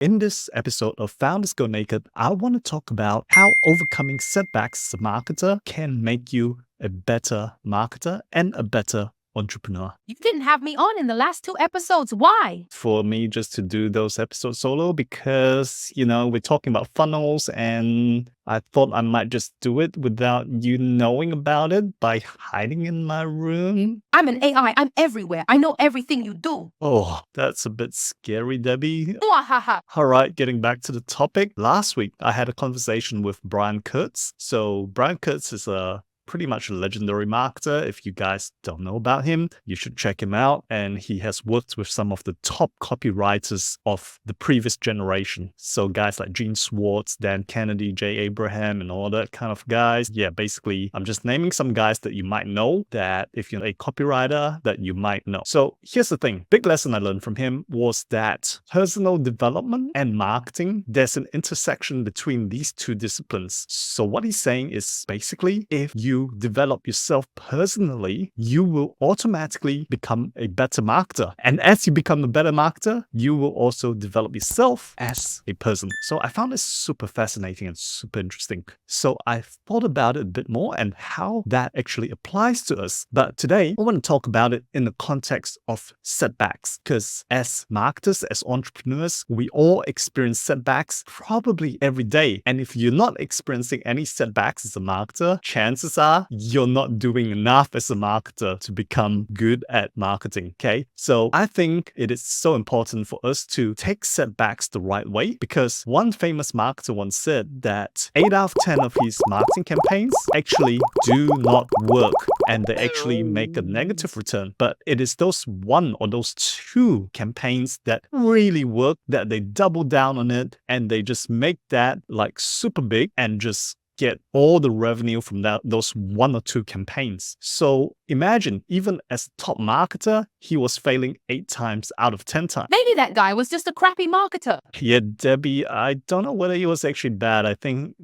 In this episode of Founders Go Naked, I want to talk about how overcoming setbacks as a marketer can make you a better marketer and a better entrepreneur. You didn't have me on in the last 2 episodes. Why? For me just to do those episodes solo because, we're talking about funnels and I thought I might just do it without you knowing about it by hiding in my room. I'm an AI. I'm everywhere. I know everything you do. Oh, that's a bit scary, Debbie. Mwahaha. All right, getting back to the topic. Last week, I had a conversation with Brian Kurtz. So Brian Kurtz is pretty much a legendary marketer. If you guys don't know about him, you should check him out. And he has worked with some of the top copywriters of the previous generation. So guys like Gene Schwartz, Dan Kennedy, Jay Abraham, and all that kind of guys. Yeah, basically, I'm just naming some guys that you might know that if you're a copywriter that you might know. So here's the thing. Big lesson I learned from him was that personal development and marketing, there's an intersection between these two disciplines. So what he's saying is basically, if you develop yourself personally, you will automatically become a better marketer. And as you become a better marketer, you will also develop yourself as a person. So I found this super fascinating and super interesting. So I thought about it a bit more and how that actually applies to us. But today, I want to talk about it in the context of setbacks. Because as marketers, as entrepreneurs, we all experience setbacks probably every day. And if you're not experiencing any setbacks as a marketer, chances are you're not doing enough as a marketer to become good at marketing, okay? So I think it is so important for us to take setbacks the right way because one famous marketer once said that 8 out of 10 of his marketing campaigns actually do not work and they actually make a negative return. But it is those one or those two campaigns that really work, that they double down on it and they just make that like super big and just get all the revenue from those 1 or 2 campaigns. So imagine, even as a top marketer, he was failing 8 times out of 10 times. Maybe that guy was just a crappy marketer. Yeah, Debbie, I don't know whether he was actually bad. I think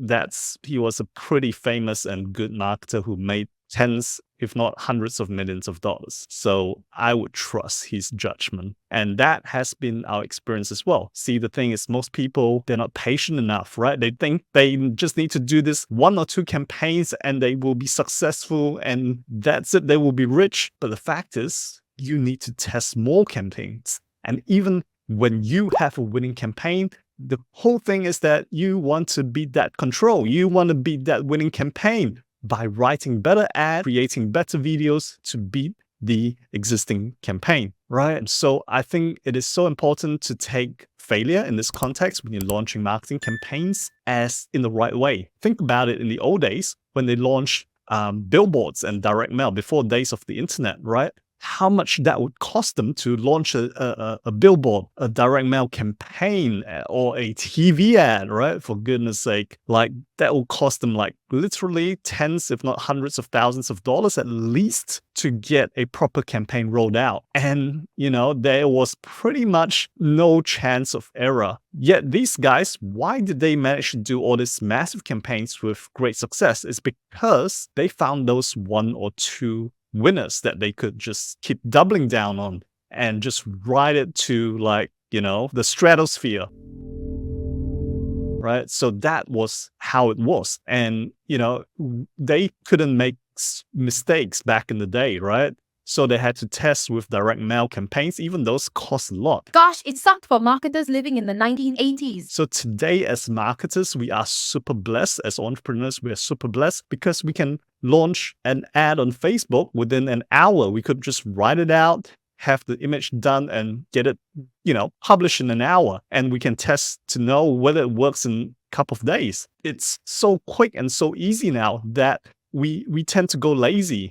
he was a pretty famous and good marketer who made tens, if not hundreds of millions of dollars. So I would trust his judgment. And that has been our experience as well. See, the thing is, most people, they're not patient enough, right? They think they just need to do this 1 or 2 campaigns and they will be successful and that's it, they will be rich. But the fact is, you need to test more campaigns. And even when you have a winning campaign, the whole thing is that you want to beat that control. You want to beat that winning campaign by writing better ads, creating better videos to beat the existing campaign, right? So I think it is so important to take failure in this context when you're launching marketing campaigns as in the right way. Think about it in the old days when they launched billboards and direct mail before days of the internet, right? How much that would cost them to launch a billboard, a direct mail campaign, or a TV ad, right? For goodness sake, like that will cost them like literally tens, if not hundreds of thousands of dollars at least to get a proper campaign rolled out. And, there was pretty much no chance of error. Yet these guys, why did they manage to do all these massive campaigns with great success? It's because they found those 1 or 2 winners that they could just keep doubling down on and just ride it to the stratosphere. Right? So that was how it was. And, they couldn't make mistakes back in the day, right? So they had to test with direct mail campaigns, even those cost a lot. Gosh, it sucked for marketers living in the 1980s. So today as marketers, we are super blessed. As entrepreneurs, we are super blessed because we can launch an ad on Facebook within an hour. We could just write it out, have the image done and get it, published in an hour. And we can test to know whether it works in a couple of days. It's so quick and so easy now that we tend to go lazy.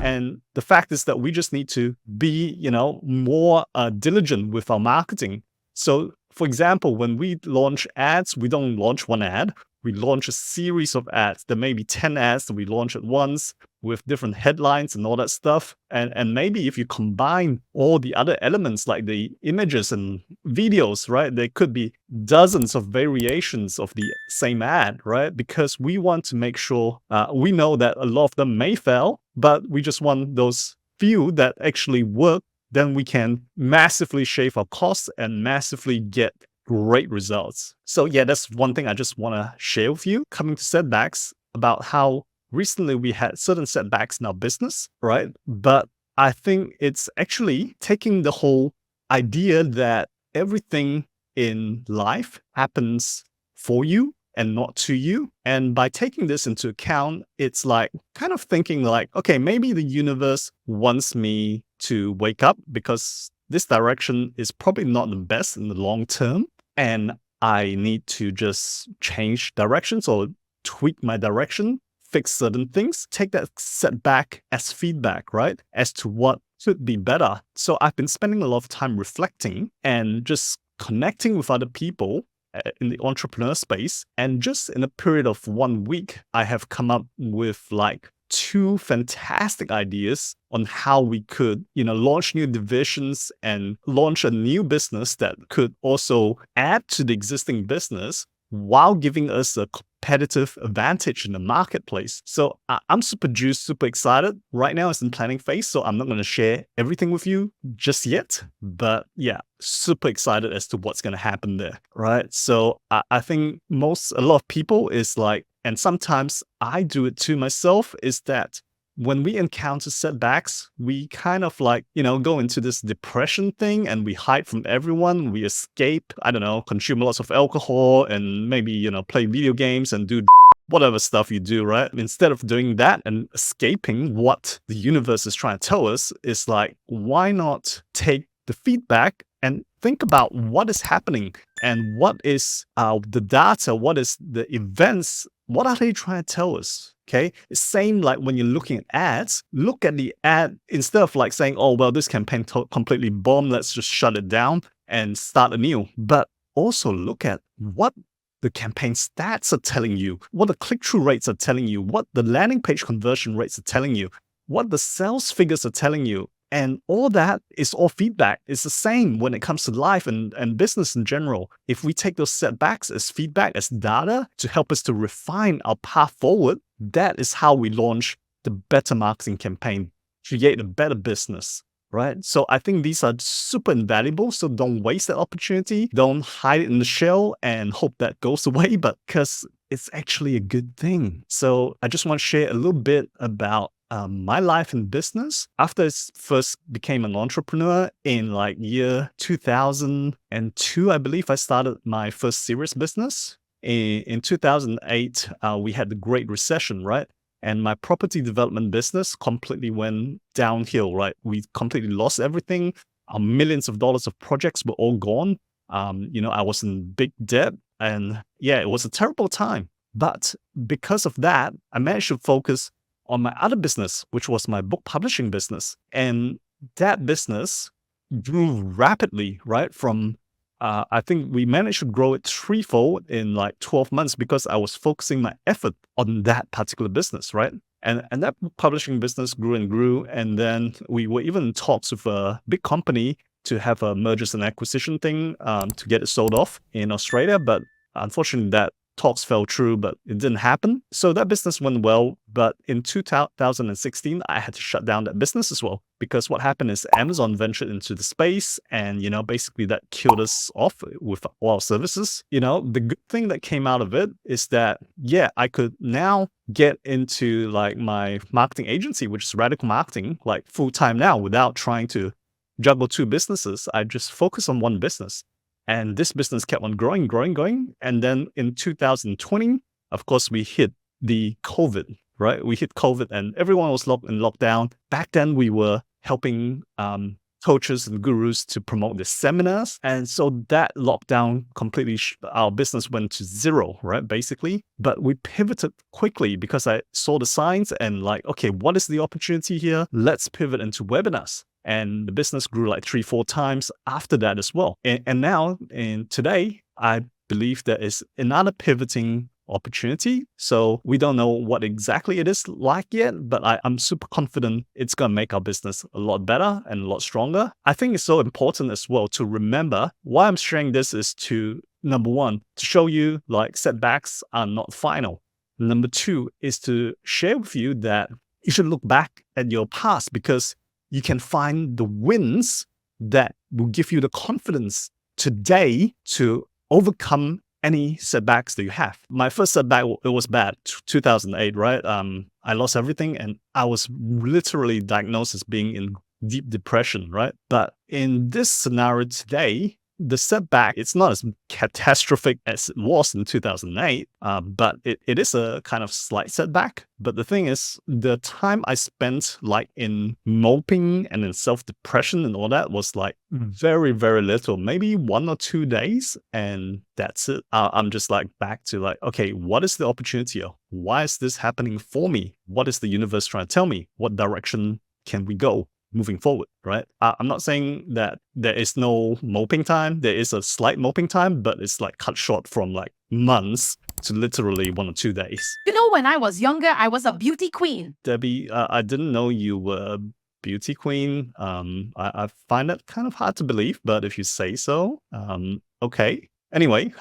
And the fact is that we just need to be, more diligent with our marketing. So, for example, when we launch ads, we don't launch one ad. We launch a series of ads. There may be 10 ads that we launch at once with different headlines and all that stuff. And maybe if you combine all the other elements like the images and videos, right, there could be dozens of variations of the same ad, right? Because we want to make sure we know that a lot of them may fail, but we just want those few that actually work then we can massively shave our costs and massively get great results. So yeah, that's one thing I just want to share with you. Coming to setbacks, about how recently we had certain setbacks in our business, right? But I think it's actually taking the whole idea that everything in life happens for you and not to you. And by taking this into account, it's like kind of thinking like, okay, maybe the universe wants me to wake up because this direction is probably not the best in the long term. And I need to just change directions or tweak my direction, fix certain things, take that setback as feedback, right? As to what could be better. So I've been spending a lot of time reflecting and just connecting with other people in the entrepreneur space. And just in a period of 1 week, I have come up with like 2 fantastic ideas on how we could, launch new divisions and launch a new business that could also add to the existing business while giving us a competitive advantage in the marketplace. So I'm super juiced, super excited. Right now it's in planning phase, so I'm not going to share everything with you just yet. But yeah, super excited as to what's going to happen there, right? So I think a lot of people is like, and sometimes I do it too myself, is that when we encounter setbacks, we kind of like, go into this depression thing and we hide from everyone. We escape, I don't know, consume lots of alcohol and maybe, play video games and do whatever stuff you do, right? Instead of doing that and escaping what the universe is trying to tell us, is like, why not take the feedback and think about what is happening and what is the data, what is the events, what are they trying to tell us? Okay, it's same like when you're looking at ads, look at the ad instead of like saying, oh, well, this campaign completely bombed, let's just shut it down and start anew. But also look at what the campaign stats are telling you, what the click-through rates are telling you, what the landing page conversion rates are telling you, what the sales figures are telling you. And all that is all feedback. It's the same when it comes to life and business in general. If we take those setbacks as feedback, as data to help us to refine our path forward, that is how we launch the better marketing campaign, create a better business, right? So I think these are super invaluable. So don't waste that opportunity. Don't hide it in the shell and hope that goes away, but because it's actually a good thing. So I just want to share a little bit about my life in business. After I first became an entrepreneur in like year 2002, I believe I started my first serious business. In 2008, we had the Great Recession, right? And my property development business completely went downhill, right? We completely lost everything. Millions of dollars of projects were all gone. I was in big debt, and yeah, it was a terrible time. But because of that, I managed to focus on my other business, which was my book publishing business. And that business grew rapidly, right? From, I think we managed to grow it threefold in like 12 months because I was focusing my effort on that particular business, right? And that book publishing business grew and grew. And then we were even in talks with a big company to have a mergers and acquisition thing to get it sold off in Australia. But unfortunately, that talks fell through, but it didn't happen. So that business went well. But in 2016, I had to shut down that business as well, because what happened is Amazon ventured into the space and, basically that killed us off with all our services. The good thing that came out of it is that, yeah, I could now get into like my marketing agency, which is Radical Marketing, like full time now without trying to juggle 2 businesses. I just focus on one business. And this business kept on growing. And then in 2020, of course, we hit the COVID, right? We hit COVID and everyone was locked in lockdown. Back then, we were helping coaches and gurus to promote the seminars. And so that lockdown completely, our business went to zero, right? Basically. But we pivoted quickly because I saw the signs and like, okay, what is the opportunity here? Let's pivot into webinars. And the business grew like 3-4 times after that as well. And now, today, I believe there is another pivoting opportunity. So we don't know what exactly it is like yet, but I'm super confident it's going to make our business a lot better and a lot stronger. I think it's so important as well to remember why I'm sharing this is to, number one, to show you like setbacks are not final. Number two is to share with you that you should look back at your past because you can find the wins that will give you the confidence today to overcome any setbacks that you have. My first setback, it was bad, 2008, right? I lost everything and I was literally diagnosed as being in deep depression, right? But in this scenario today, the setback, it's not as catastrophic as it was in 2008, but it is a kind of slight setback. But the thing is, the time I spent like in moping and in self-depression and all that was like very, very little, maybe 1 or 2 days. And that's it. I'm just like back to like, okay, what is the opportunity? Why is this happening for me? What is the universe trying to tell me? What direction can we go moving forward, right? I'm not saying that there is no moping time. There is a slight moping time, but it's like cut short from like months to literally 1 or 2 days. You know, when I was younger, I was a beauty queen. Debbie, I didn't know you were a beauty queen. I find that kind of hard to believe, but if you say so, okay. Anyway,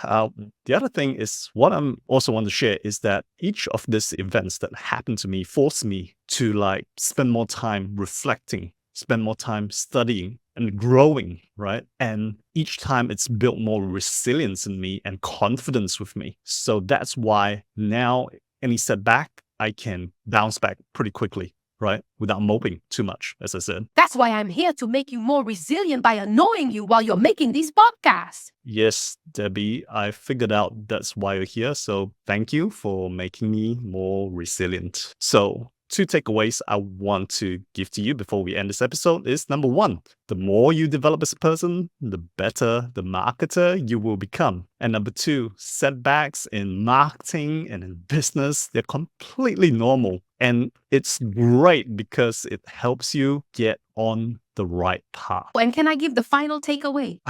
the other thing is what I'm also want to share is that each of these events that happened to me forced me to like spend more time reflecting, spend more time studying and growing, right? And each time it's built more resilience in me and confidence with me. So that's why now any setback, I can bounce back pretty quickly, right? Without moping too much, as I said. That's why I'm here to make you more resilient by annoying you while you're making these podcasts. Yes, Debbie, I figured out that's why you're here. So thank you for making me more resilient. So 2 takeaways I want to give to you before we end this episode is number 1, the more you develop as a person, the better the marketer you will become. And number 2, setbacks in marketing and in business, they're completely normal. And it's great because it helps you get on the right path. And can I give the final takeaway?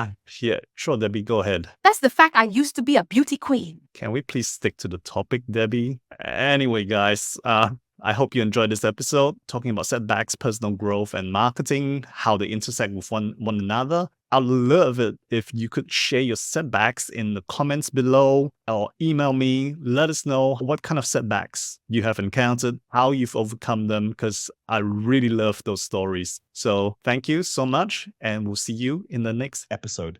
Yeah, sure, Debbie, go ahead. That's the fact I used to be a beauty queen. Can we please stick to the topic, Debbie? Anyway, guys, I hope you enjoyed this episode talking about setbacks, personal growth, and marketing, how they intersect with one another. I'd love it if you could share your setbacks in the comments below or email me. Let us know what kind of setbacks you have encountered, how you've overcome them, because I really love those stories. So thank you so much, and we'll see you in the next episode.